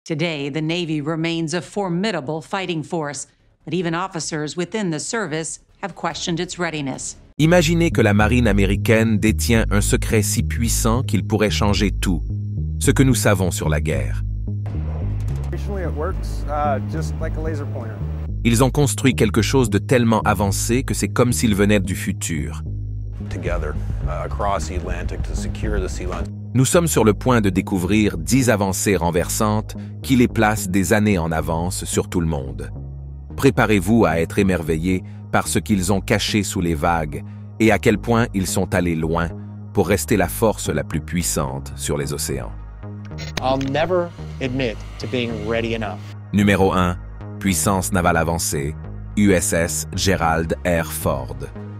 Today, the Navy remains a formidable fighting force, but even officers within the service have questioned its readiness. Imaginez que la marine américaine détient un secret si puissant qu'il pourrait changer tout, ce que nous savons sur la guerre. Ils ont construit quelque chose de tellement avancé que c'est comme s'ils venaient du futur. Nous sommes sur le point de découvrir 10 avancées renversantes qui les placent des années en avance sur tout le monde. Préparez-vous à être émerveillés par ce qu'ils ont caché sous les vagues et à quel point ils sont allés loin pour rester la force la plus puissante sur les océans. I'll never admit to being ready enough. Numéro 1. Puissance navale avancée, USS Gerald R. Ford.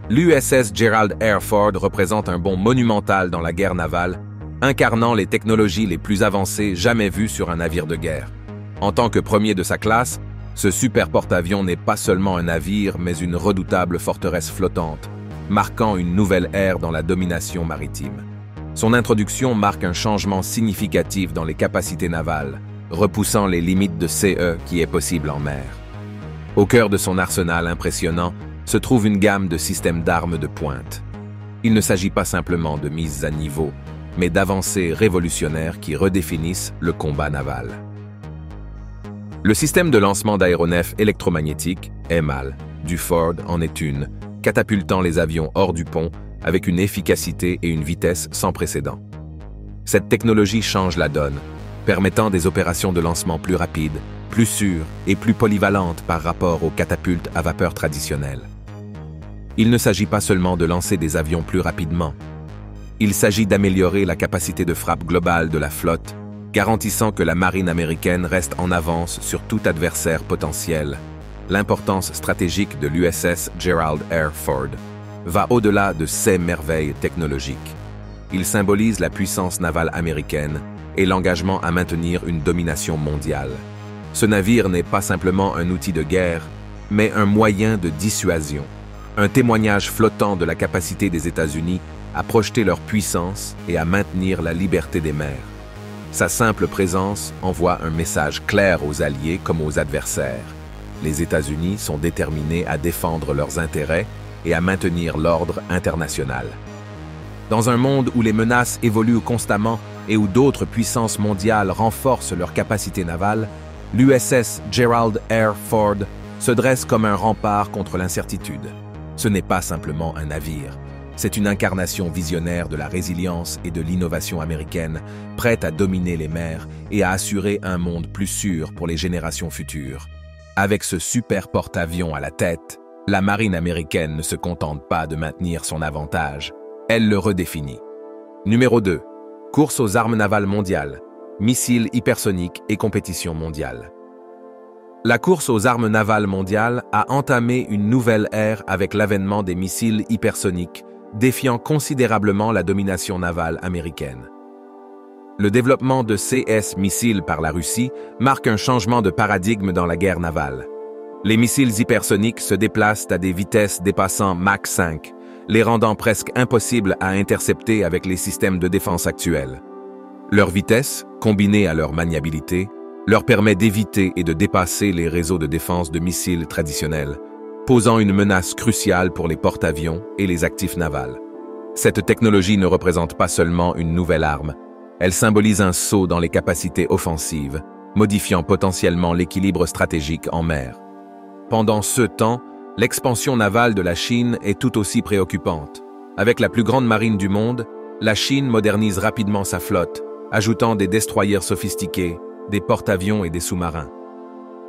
L'USS Gerald R. Ford représente un bond monumental dans la guerre navale, incarnant les technologies les plus avancées jamais vues sur un navire de guerre. En tant que premier de sa classe, ce super porte-avions n'est pas seulement un navire, mais une redoutable forteresse flottante, marquant une nouvelle ère dans la domination maritime. Son introduction marque un changement significatif dans les capacités navales, repoussant les limites de CE qui est possible en mer. Au cœur de son arsenal impressionnant se trouve une gamme de systèmes d'armes de pointe. Il ne s'agit pas simplement de mises à niveau, mais d'avancées révolutionnaires qui redéfinissent le combat naval. Le système de lancement d'aéronefs électromagnétiques, EMAL, du Ford en est une, catapultant les avions hors du pont avec une efficacité et une vitesse sans précédent. Cette technologie change la donne, permettant des opérations de lancement plus rapides, plus sûres et plus polyvalentes par rapport aux catapultes à vapeur traditionnelles. Il ne s'agit pas seulement de lancer des avions plus rapidement. Il s'agit d'améliorer la capacité de frappe globale de la flotte, garantissant que la marine américaine reste en avance sur tout adversaire potentiel. L'importance stratégique de l'USS Gerald R. Ford va au-delà de ces merveilles technologiques. Il symbolise la puissance navale américaine et l'engagement à maintenir une domination mondiale. Ce navire n'est pas simplement un outil de guerre, mais un moyen de dissuasion, un témoignage flottant de la capacité des États-Unis à projeter leur puissance et à maintenir la liberté des mers. Sa simple présence envoie un message clair aux alliés comme aux adversaires. Les États-Unis sont déterminés à défendre leurs intérêts et à maintenir l'ordre international. Dans un monde où les menaces évoluent constamment et où d'autres puissances mondiales renforcent leurs capacités navales, l'USS Gerald R. Ford se dresse comme un rempart contre l'incertitude. Ce n'est pas simplement un navire. C'est une incarnation visionnaire de la résilience et de l'innovation américaine, prête à dominer les mers et à assurer un monde plus sûr pour les générations futures. Avec ce super porte-avions à la tête, la marine américaine ne se contente pas de maintenir son avantage, elle le redéfinit. Numéro 2. Course aux armes navales mondiales, missiles hypersoniques et compétition mondiale. La course aux armes navales mondiales a entamé une nouvelle ère avec l'avènement des missiles hypersoniques, défiant considérablement la domination navale américaine. Le développement de CS missiles par la Russie marque un changement de paradigme dans la guerre navale. Les missiles hypersoniques se déplacent à des vitesses dépassant Mach 5, les rendant presque impossibles à intercepter avec les systèmes de défense actuels. Leur vitesse, combinée à leur maniabilité, leur permet d'éviter et de dépasser les réseaux de défense de missiles traditionnels, posant une menace cruciale pour les porte-avions et les actifs navals. Cette technologie ne représente pas seulement une nouvelle arme, elle symbolise un saut dans les capacités offensives, modifiant potentiellement l'équilibre stratégique en mer. Pendant ce temps, l'expansion navale de la Chine est tout aussi préoccupante. Avec la plus grande marine du monde, la Chine modernise rapidement sa flotte, ajoutant des destroyers sophistiqués, des porte-avions et des sous-marins.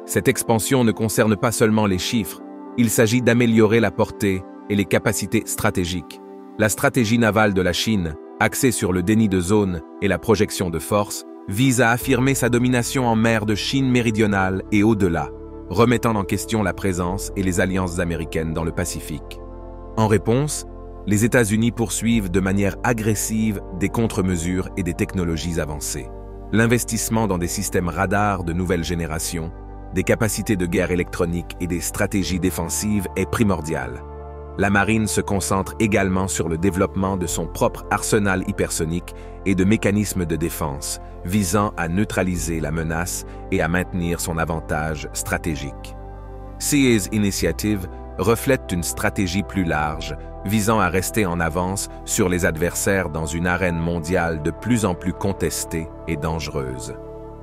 Cette expansion ne concerne pas seulement les chiffres, il s'agit d'améliorer la portée et les capacités stratégiques. La stratégie navale de la Chine, axée sur le déni de zone et la projection de force, vise à affirmer sa domination en mer de Chine méridionale et au-delà, remettant en question la présence et les alliances américaines dans le Pacifique. En réponse, les États-Unis poursuivent de manière agressive des contre-mesures et des technologies avancées. L'investissement dans des systèmes radars de nouvelle génération, des capacités de guerre électronique et des stratégies défensives est primordial. la marine se concentre également sur le développement de son propre arsenal hypersonique et de mécanismes de défense, visant à neutraliser la menace et à maintenir son avantage stratégique. Sea's Initiative reflète une stratégie plus large, visant à rester en avance sur les adversaires dans une arène mondiale de plus en plus contestée et dangereuse.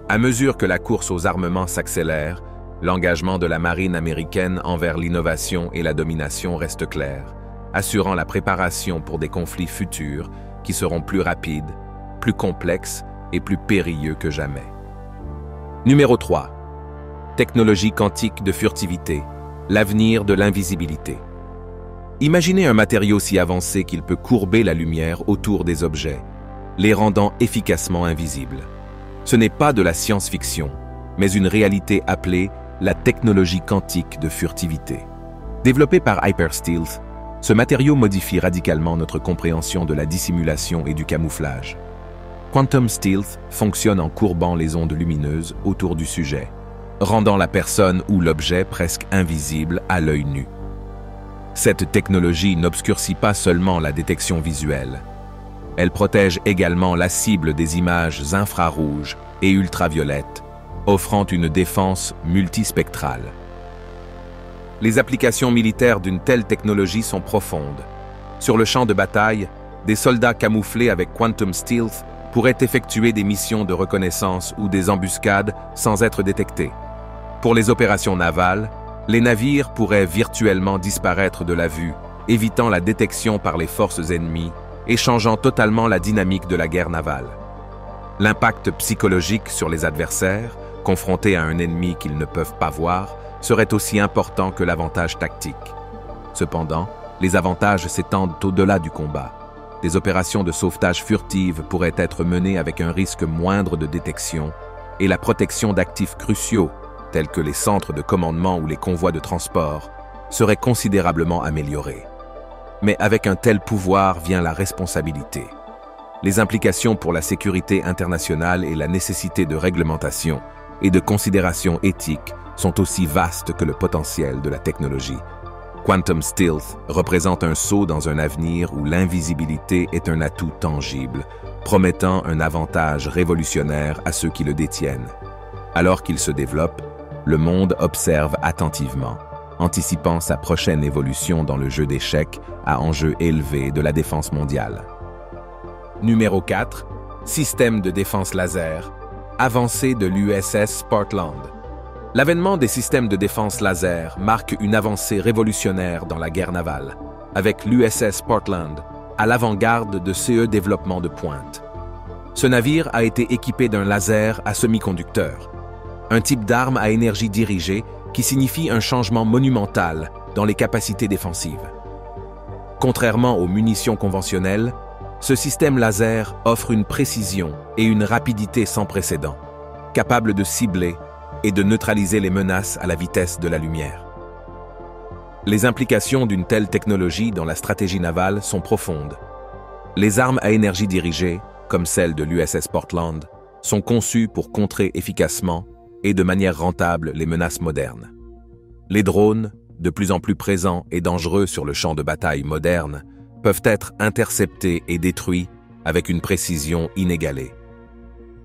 À mesure que la course aux armements s'accélère, l'engagement de la marine américaine envers l'innovation et la domination reste clair, assurant la préparation pour des conflits futurs qui seront plus rapides, plus complexes et plus périlleux que jamais. Numéro 3. Technologie quantique de furtivité, l'avenir de l'invisibilité. Imaginez un matériau si avancé qu'il peut courber la lumière autour des objets, les rendant efficacement invisibles. Ce n'est pas de la science-fiction, mais une réalité appelée la technologie quantique de furtivité. Développé par Hyperstealth, ce matériau modifie radicalement notre compréhension de la dissimulation et du camouflage. Quantum Stealth fonctionne en courbant les ondes lumineuses autour du sujet, rendant la personne ou l'objet presque invisible à l'œil nu. Cette technologie n'obscurcit pas seulement la détection visuelle. Elle protège également la cible des images infrarouges et ultraviolettes, offrant une défense multispectrale. Les applications militaires d'une telle technologie sont profondes. Sur le champ de bataille, des soldats camouflés avec Quantum Stealth pourraient effectuer des missions de reconnaissance ou des embuscades sans être détectés. Pour les opérations navales, les navires pourraient virtuellement disparaître de la vue, évitant la détection par les forces ennemies et changeant totalement la dynamique de la guerre navale. L'impact psychologique sur les adversaires, confrontés à un ennemi qu'ils ne peuvent pas voir, serait aussi important que l'avantage tactique. Cependant, les avantages s'étendent au-delà du combat. Des opérations de sauvetage furtives pourraient être menées avec un risque moindre de détection et la protection d'actifs cruciaux, tels que les centres de commandement ou les convois de transport, serait considérablement améliorée. Mais avec un tel pouvoir vient la responsabilité. Les implications pour la sécurité internationale et la nécessité de réglementation et de considérations éthiques sont aussi vastes que le potentiel de la technologie. Quantum Stealth représente un saut dans un avenir où l'invisibilité est un atout tangible, promettant un avantage révolutionnaire à ceux qui le détiennent. Alors qu'il se développe, le monde observe attentivement, anticipant sa prochaine évolution dans le jeu d'échecs à enjeux élevés de la défense mondiale. Numéro 4. Système de défense laser, avancée de l'USS Portland. L'avènement des systèmes de défense laser marque une avancée révolutionnaire dans la guerre navale, avec l'USS Portland à l'avant-garde de ce développement de pointe. Ce navire a été équipé d'un laser à semi-conducteur, un type d'arme à énergie dirigée qui signifie un changement monumental dans les capacités défensives. Contrairement aux munitions conventionnelles, ce système laser offre une précision et une rapidité sans précédent, capable de cibler et de neutraliser les menaces à la vitesse de la lumière. Les implications d'une telle technologie dans la stratégie navale sont profondes. Les armes à énergie dirigée, comme celle de l'USS Portland, sont conçues pour contrer efficacement et de manière rentable les menaces modernes. Les drones, de plus en plus présents et dangereux sur le champ de bataille moderne, peuvent être interceptés et détruits avec une précision inégalée.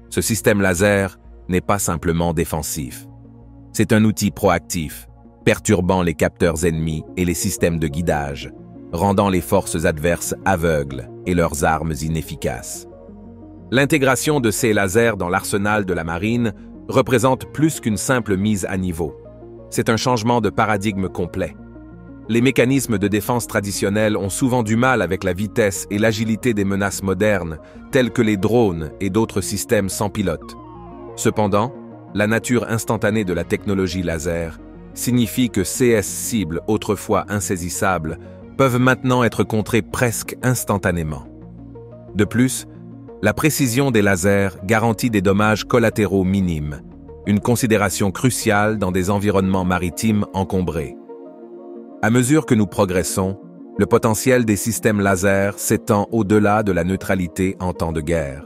Ce système laser n'est pas simplement défensif. C'est un outil proactif, perturbant les capteurs ennemis et les systèmes de guidage, rendant les forces adverses aveugles et leurs armes inefficaces. L'intégration de ces lasers dans l'arsenal de la marine représente plus qu'une simple mise à niveau. C'est un changement de paradigme complet. Les mécanismes de défense traditionnels ont souvent du mal avec la vitesse et l'agilité des menaces modernes, telles que les drones et d'autres systèmes sans pilote. Cependant, la nature instantanée de la technologie laser signifie que ces cibles autrefois insaisissables peuvent maintenant être contrées presque instantanément. De plus, la précision des lasers garantit des dommages collatéraux minimes, une considération cruciale dans des environnements maritimes encombrés. À mesure que nous progressons, le potentiel des systèmes laser s'étend au-delà de la neutralité en temps de guerre.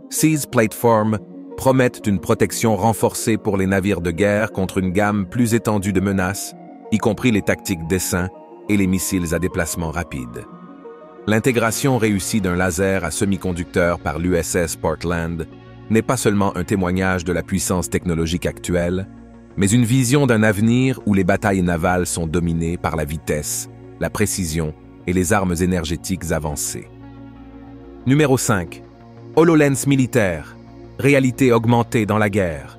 Sea's Platform promettent une protection renforcée pour les navires de guerre contre une gamme plus étendue de menaces, y compris les tactiques d'essaim et les missiles à déplacement rapide. L'intégration réussie d'un laser à semi-conducteur par l'USS Portland n'est pas seulement un témoignage de la puissance technologique actuelle, mais une vision d'un avenir où les batailles navales sont dominées par la vitesse, la précision et les armes énergétiques avancées. Numéro 5. HoloLens militaire, réalité augmentée dans la guerre.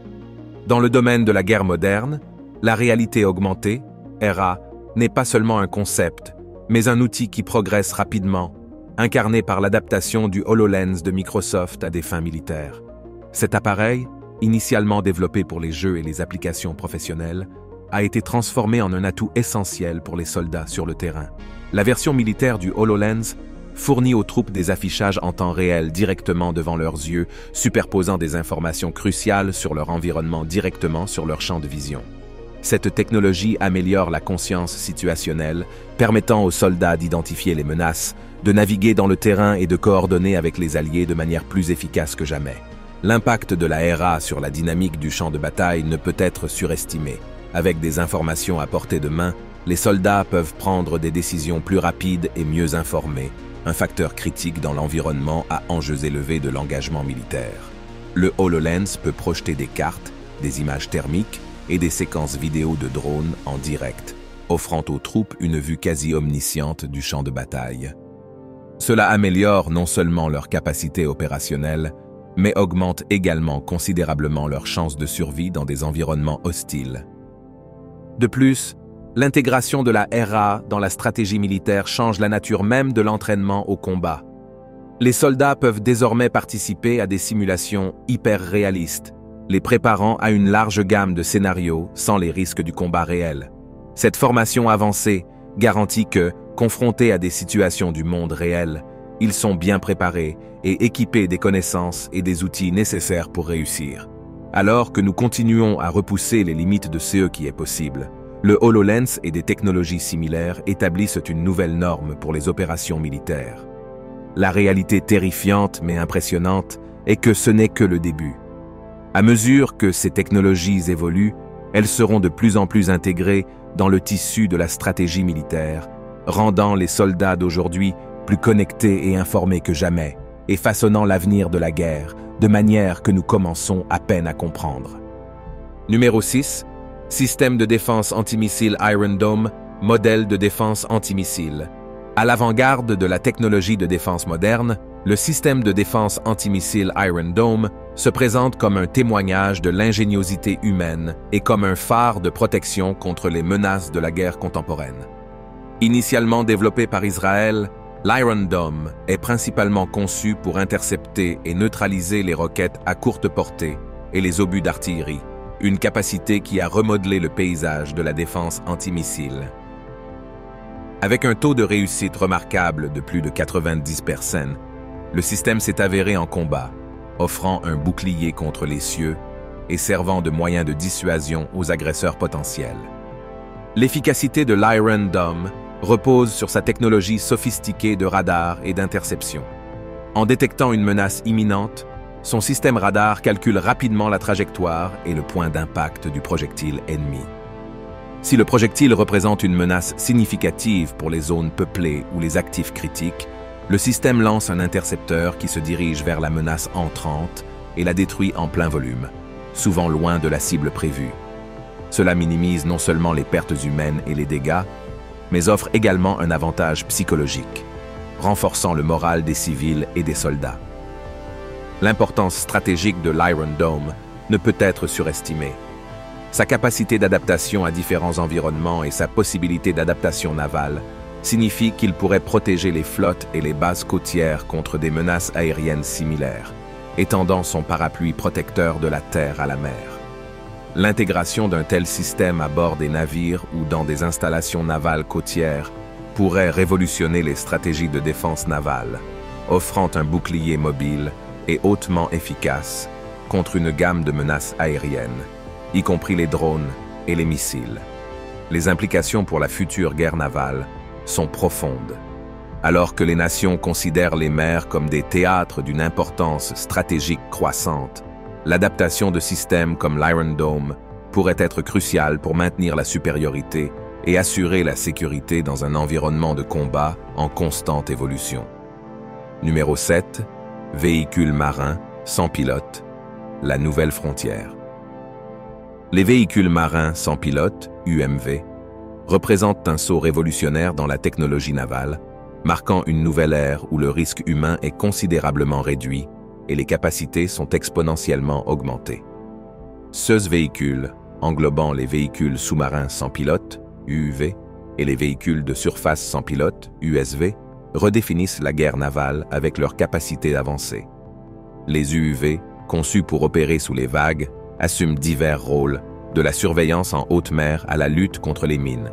Dans le domaine de la guerre moderne, la réalité augmentée, RA, n'est pas seulement un concept, mais un outil qui progresse rapidement, incarné par l'adaptation du HoloLens de Microsoft à des fins militaires. Cet appareil, initialement développé pour les jeux et les applications professionnelles, a été transformé en un atout essentiel pour les soldats sur le terrain. La version militaire du HoloLens fournit aux troupes des affichages en temps réel directement devant leurs yeux, superposant des informations cruciales sur leur environnement directement sur leur champ de vision. Cette technologie améliore la conscience situationnelle, permettant aux soldats d'identifier les menaces, de naviguer dans le terrain et de coordonner avec les alliés de manière plus efficace que jamais. L'impact de la RA sur la dynamique du champ de bataille ne peut être surestimé. Avec des informations à portée de main, les soldats peuvent prendre des décisions plus rapides et mieux informées, un facteur critique dans l'environnement à enjeux élevés de l'engagement militaire. Le HoloLens peut projeter des cartes, des images thermiques et des séquences vidéo de drones en direct, offrant aux troupes une vue quasi omnisciente du champ de bataille. Cela améliore non seulement leur capacité opérationnelle, mais augmente également considérablement leurs chances de survie dans des environnements hostiles. De plus, l'intégration de la RA dans la stratégie militaire change la nature même de l'entraînement au combat. Les soldats peuvent désormais participer à des simulations hyper réalistes, les préparant à une large gamme de scénarios sans les risques du combat réel. Cette formation avancée garantit que, confrontés à des situations du monde réel, ils sont bien préparés et équipés des connaissances et des outils nécessaires pour réussir. Alors que nous continuons à repousser les limites de ce qui est possible, le HoloLens et des technologies similaires établissent une nouvelle norme pour les opérations militaires. La réalité terrifiante mais impressionnante est que ce n'est que le début. À mesure que ces technologies évoluent, elles seront de plus en plus intégrées dans le tissu de la stratégie militaire, rendant les soldats d'aujourd'hui plus connectés et informés que jamais, et façonnant l'avenir de la guerre de manière que nous commençons à peine à comprendre. Numéro 6. Système de défense antimissile Iron Dome, modèle de défense antimissile. À l'avant-garde de la technologie de défense moderne, le système de défense antimissile Iron Dome se présente comme un témoignage de l'ingéniosité humaine et comme un phare de protection contre les menaces de la guerre contemporaine. Initialement développé par Israël, l'Iron Dome est principalement conçu pour intercepter et neutraliser les roquettes à courte portée et les obus d'artillerie, une capacité qui a remodelé le paysage de la défense antimissile. Avec un taux de réussite remarquable de plus de 90%, le système s'est avéré en combat, offrant un bouclier contre les cieux et servant de moyen de dissuasion aux agresseurs potentiels. L'efficacité de l'Iron Dome repose sur sa technologie sophistiquée de radar et d'interception. En détectant une menace imminente, son système radar calcule rapidement la trajectoire et le point d'impact du projectile ennemi. Si le projectile représente une menace significative pour les zones peuplées ou les actifs critiques, le système lance un intercepteur qui se dirige vers la menace entrante et la détruit en plein volume, souvent loin de la cible prévue. Cela minimise non seulement les pertes humaines et les dégâts, mais offre également un avantage psychologique, renforçant le moral des civils et des soldats. L'importance stratégique de l'Iron Dome ne peut être surestimée. Sa capacité d'adaptation à différents environnements et sa possibilité d'adaptation navale signifient qu'il pourrait protéger les flottes et les bases côtières contre des menaces aériennes similaires, étendant son parapluie protecteur de la terre à la mer. L'intégration d'un tel système à bord des navires ou dans des installations navales côtières pourrait révolutionner les stratégies de défense navale, offrant un bouclier mobile et hautement efficace contre une gamme de menaces aériennes, y compris les drones et les missiles. Les implications pour la future guerre navale sont profondes. Alors que les nations considèrent les mers comme des théâtres d'une importance stratégique croissante, l'adaptation de systèmes comme l'Iron Dome pourrait être cruciale pour maintenir la supériorité et assurer la sécurité dans un environnement de combat en constante évolution. Numéro 7. Véhicules marins sans pilote, la nouvelle frontière. Les véhicules marins sans pilote, UMV, représentent un saut révolutionnaire dans la technologie navale, marquant une nouvelle ère où le risque humain est considérablement réduit et les capacités sont exponentiellement augmentées. Ces véhicules, englobant les véhicules sous-marins sans pilote, UUV, et les véhicules de surface sans pilote, USV, redéfinissent la guerre navale avec leur capacité avancée. Les UUV, conçus pour opérer sous les vagues, assument divers rôles, de la surveillance en haute mer à la lutte contre les mines.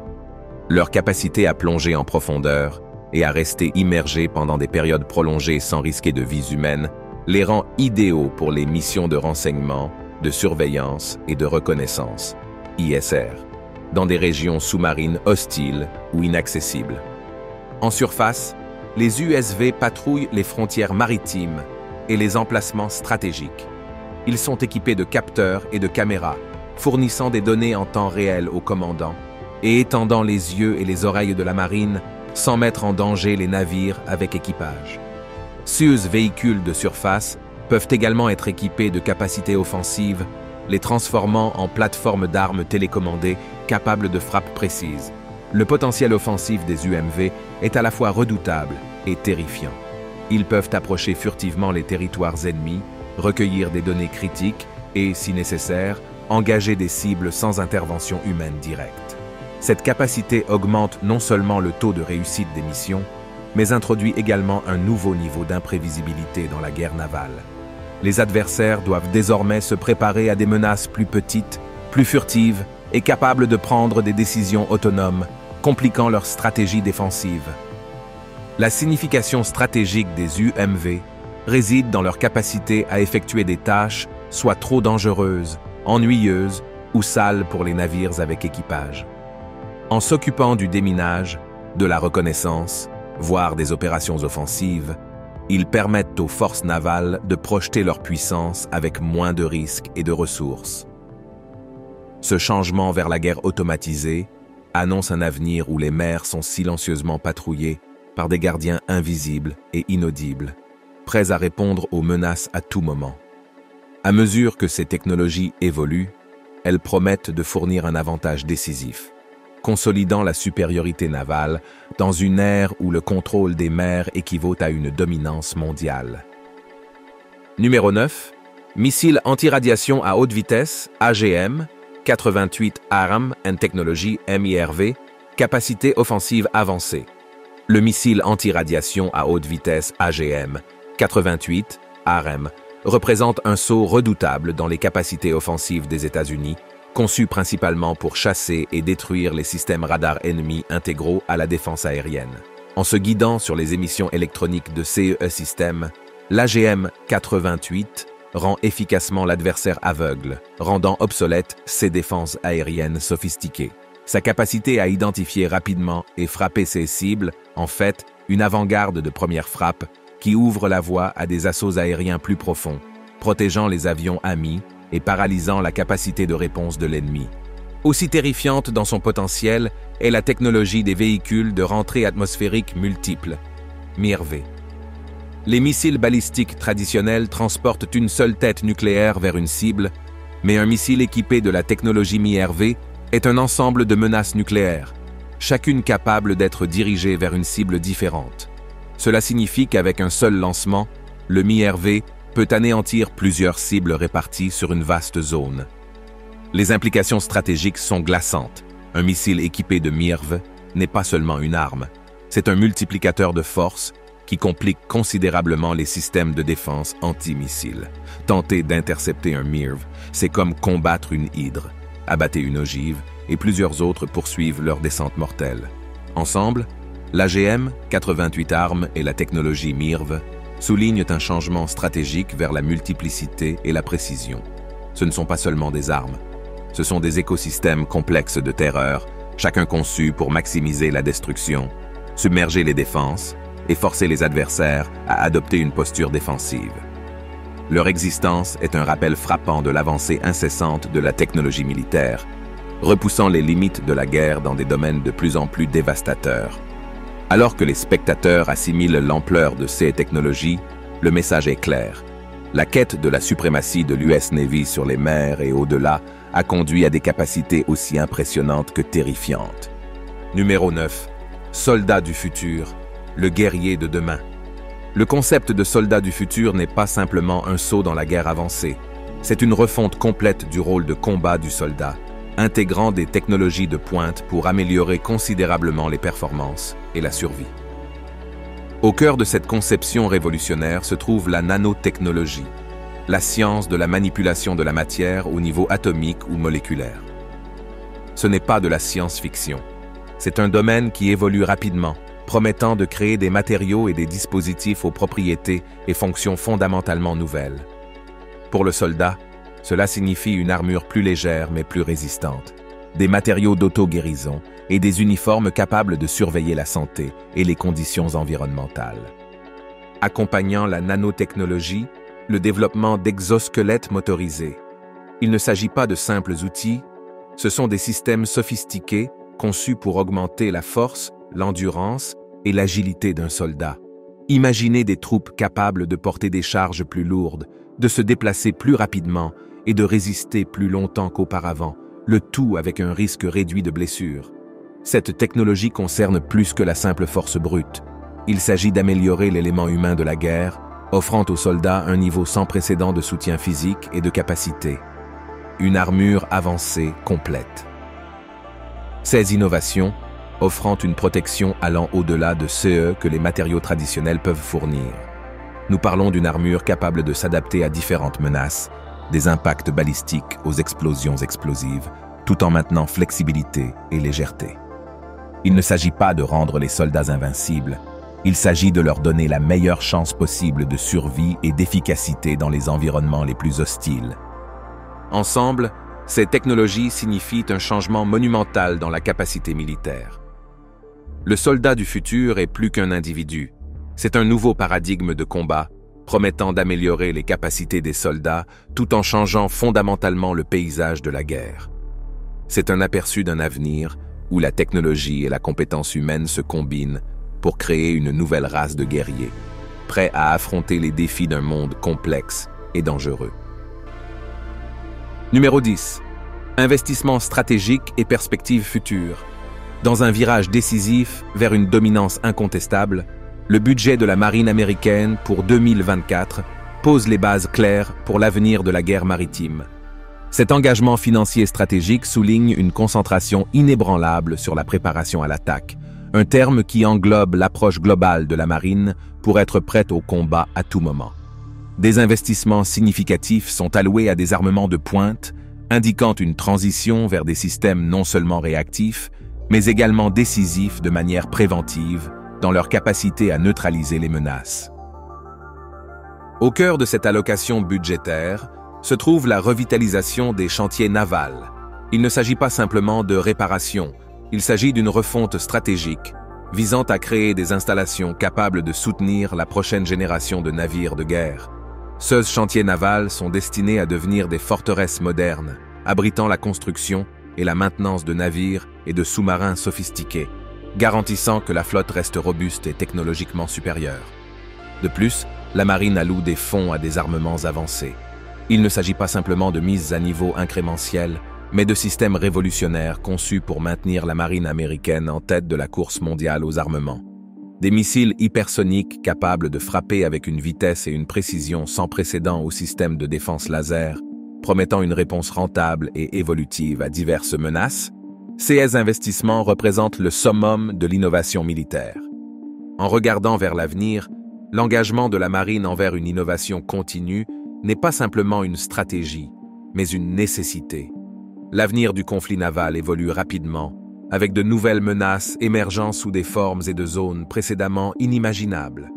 Leur capacité à plonger en profondeur et à rester immergés pendant des périodes prolongées sans risquer de vies humaines les rend idéaux pour les missions de renseignement, de surveillance et de reconnaissance, ISR, dans des régions sous-marines hostiles ou inaccessibles. En surface, les USV patrouillent les frontières maritimes et les emplacements stratégiques. Ils sont équipés de capteurs et de caméras, fournissant des données en temps réel aux commandants et étendant les yeux et les oreilles de la marine sans mettre en danger les navires avec équipage. Ces véhicules de surface peuvent également être équipés de capacités offensives, les transformant en plateformes d'armes télécommandées capables de frappes précises. Le potentiel offensif des UMV est à la fois redoutable et terrifiant. Ils peuvent approcher furtivement les territoires ennemis, recueillir des données critiques et, si nécessaire, engager des cibles sans intervention humaine directe. Cette capacité augmente non seulement le taux de réussite des missions, mais introduit également un nouveau niveau d'imprévisibilité dans la guerre navale. Les adversaires doivent désormais se préparer à des menaces plus petites, plus furtives et capables de prendre des décisions autonomes, compliquant leur stratégie défensive. La signification stratégique des UMV réside dans leur capacité à effectuer des tâches soit trop dangereuses, ennuyeuses ou sales pour les navires avec équipage. En s'occupant du déminage, de la reconnaissance, voire des opérations offensives, ils permettent aux forces navales de projeter leur puissance avec moins de risques et de ressources. Ce changement vers la guerre automatisée annonce un avenir où les mers sont silencieusement patrouillées par des gardiens invisibles et inaudibles, prêts à répondre aux menaces à tout moment. À mesure que ces technologies évoluent, elles promettent de fournir un avantage décisif, consolidant la supériorité navale dans une ère où le contrôle des mers équivaut à une dominance mondiale. Numéro 9. Missile anti-radiation à haute vitesse, AGM, 88 Arm and Technology MIRV, capacité offensive avancée. Le missile anti-radiation à haute vitesse AGM, 88 ARM, représente un saut redoutable dans les capacités offensives des États-Unis, conçu principalement pour chasser et détruire les systèmes radars ennemis intégraux à la défense aérienne. En se guidant sur les émissions électroniques de CEE System, l'AGM 88 rend efficacement l'adversaire aveugle, rendant obsolètes ses défenses aériennes sophistiquées. Sa capacité à identifier rapidement et frapper ses cibles, en fait, une avant-garde de première frappe qui ouvre la voie à des assauts aériens plus profonds, protégeant les avions amis et paralysant la capacité de réponse de l'ennemi. Aussi terrifiante dans son potentiel est la technologie des véhicules de rentrée atmosphérique multiples, MIRV. Les missiles balistiques traditionnels transportent une seule tête nucléaire vers une cible, mais un missile équipé de la technologie MIRV est un ensemble de menaces nucléaires, chacune capable d'être dirigée vers une cible différente. Cela signifie qu'avec un seul lancement, le MIRV peut anéantir plusieurs cibles réparties sur une vaste zone. Les implications stratégiques sont glaçantes. Un missile équipé de MIRV n'est pas seulement une arme, c'est un multiplicateur de force qui complique considérablement les systèmes de défense anti-missiles. Tenter d'intercepter un MIRV, c'est comme combattre une hydre. Abattez une ogive et plusieurs autres poursuivent leur descente mortelle. Ensemble, l'AGM, 88 armes et la technologie MIRV soulignent un changement stratégique vers la multiplicité et la précision. Ce ne sont pas seulement des armes, ce sont des écosystèmes complexes de terreur, chacun conçu pour maximiser la destruction, submerger les défenses et forcer les adversaires à adopter une posture défensive. Leur existence est un rappel frappant de l'avancée incessante de la technologie militaire, repoussant les limites de la guerre dans des domaines de plus en plus dévastateurs. Alors que les spectateurs assimilent l'ampleur de ces technologies, le message est clair. La quête de la suprématie de l'US Navy sur les mers et au-delà a conduit à des capacités aussi impressionnantes que terrifiantes. Numéro 9. Soldat du futur, le guerrier de demain. Le concept de soldat du futur n'est pas simplement un saut dans la guerre avancée. C'est une refonte complète du rôle de combat du soldat, intégrant des technologies de pointe pour améliorer considérablement les performances et la survie. Au cœur de cette conception révolutionnaire se trouve la nanotechnologie, la science de la manipulation de la matière au niveau atomique ou moléculaire. Ce n'est pas de la science-fiction. C'est un domaine qui évolue rapidement, promettant de créer des matériaux et des dispositifs aux propriétés et fonctions fondamentalement nouvelles. Pour le soldat, cela signifie une armure plus légère mais plus résistante, des matériaux d'auto-guérison et des uniformes capables de surveiller la santé et les conditions environnementales. Accompagnant la nanotechnologie, le développement d'exosquelettes motorisés. Il ne s'agit pas de simples outils, ce sont des systèmes sophistiqués conçus pour augmenter la force, l'endurance et l'agilité d'un soldat. Imaginez des troupes capables de porter des charges plus lourdes, de se déplacer plus rapidement et de résister plus longtemps qu'auparavant, le tout avec un risque réduit de blessures. Cette technologie concerne plus que la simple force brute. Il s'agit d'améliorer l'élément humain de la guerre, offrant aux soldats un niveau sans précédent de soutien physique et de capacité. Une armure avancée complète. Ces innovations, offrant une protection allant au-delà de ce que les matériaux traditionnels peuvent fournir. Nous parlons d'une armure capable de s'adapter à différentes menaces, des impacts balistiques aux explosions explosives, tout en maintenant flexibilité et légèreté. Il ne s'agit pas de rendre les soldats invincibles, il s'agit de leur donner la meilleure chance possible de survie et d'efficacité dans les environnements les plus hostiles. Ensemble, ces technologies signifient un changement monumental dans la capacité militaire. Le soldat du futur est plus qu'un individu. C'est un nouveau paradigme de combat, promettant d'améliorer les capacités des soldats tout en changeant fondamentalement le paysage de la guerre. C'est un aperçu d'un avenir où la technologie et la compétence humaine se combinent pour créer une nouvelle race de guerriers, prêts à affronter les défis d'un monde complexe et dangereux. Numéro 10. Investissement stratégique et perspectives futures. Dans un virage décisif vers une dominance incontestable, le budget de la marine américaine pour 2024 pose les bases claires pour l'avenir de la guerre maritime. Cet engagement financier stratégique souligne une concentration inébranlable sur la préparation à l'attaque, un terme qui englobe l'approche globale de la marine pour être prête au combat à tout moment. Des investissements significatifs sont alloués à des armements de pointe, indiquant une transition vers des systèmes non seulement réactifs, mais également décisifs de manière préventive dans leur capacité à neutraliser les menaces. Au cœur de cette allocation budgétaire se trouve la revitalisation des chantiers navals. Il ne s'agit pas simplement de réparation, il s'agit d'une refonte stratégique visant à créer des installations capables de soutenir la prochaine génération de navires de guerre. Ces chantiers navals sont destinés à devenir des forteresses modernes, abritant la construction et la maintenance de navires et de sous-marins sophistiqués, garantissant que la flotte reste robuste et technologiquement supérieure. De plus, la marine alloue des fonds à des armements avancés. Il ne s'agit pas simplement de mises à niveau incrémentielles, mais de systèmes révolutionnaires conçus pour maintenir la marine américaine en tête de la course mondiale aux armements. Des missiles hypersoniques capables de frapper avec une vitesse et une précision sans précédent au système de défense laser, promettant une réponse rentable et évolutive à diverses menaces, ces investissements représentent le summum de l'innovation militaire. En regardant vers l'avenir, l'engagement de la marine envers une innovation continue n'est pas simplement une stratégie, mais une nécessité. L'avenir du conflit naval évolue rapidement, avec de nouvelles menaces émergeant sous des formes et de zones précédemment inimaginables.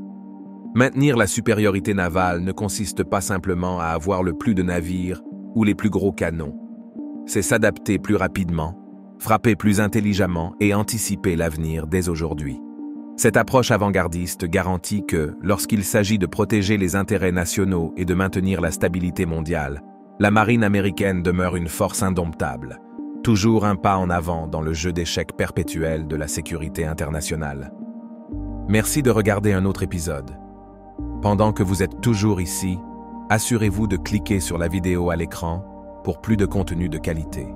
Maintenir la supériorité navale ne consiste pas simplement à avoir le plus de navires ou les plus gros canons. C'est s'adapter plus rapidement, frapper plus intelligemment et anticiper l'avenir dès aujourd'hui. Cette approche avant-gardiste garantit que, lorsqu'il s'agit de protéger les intérêts nationaux et de maintenir la stabilité mondiale, la marine américaine demeure une force indomptable. toujours un pas en avant dans le jeu d'échecs perpétuel de la sécurité internationale. Merci de regarder un autre épisode. Pendant que vous êtes toujours ici, assurez-vous de cliquer sur la vidéo à l'écran pour plus de contenu de qualité.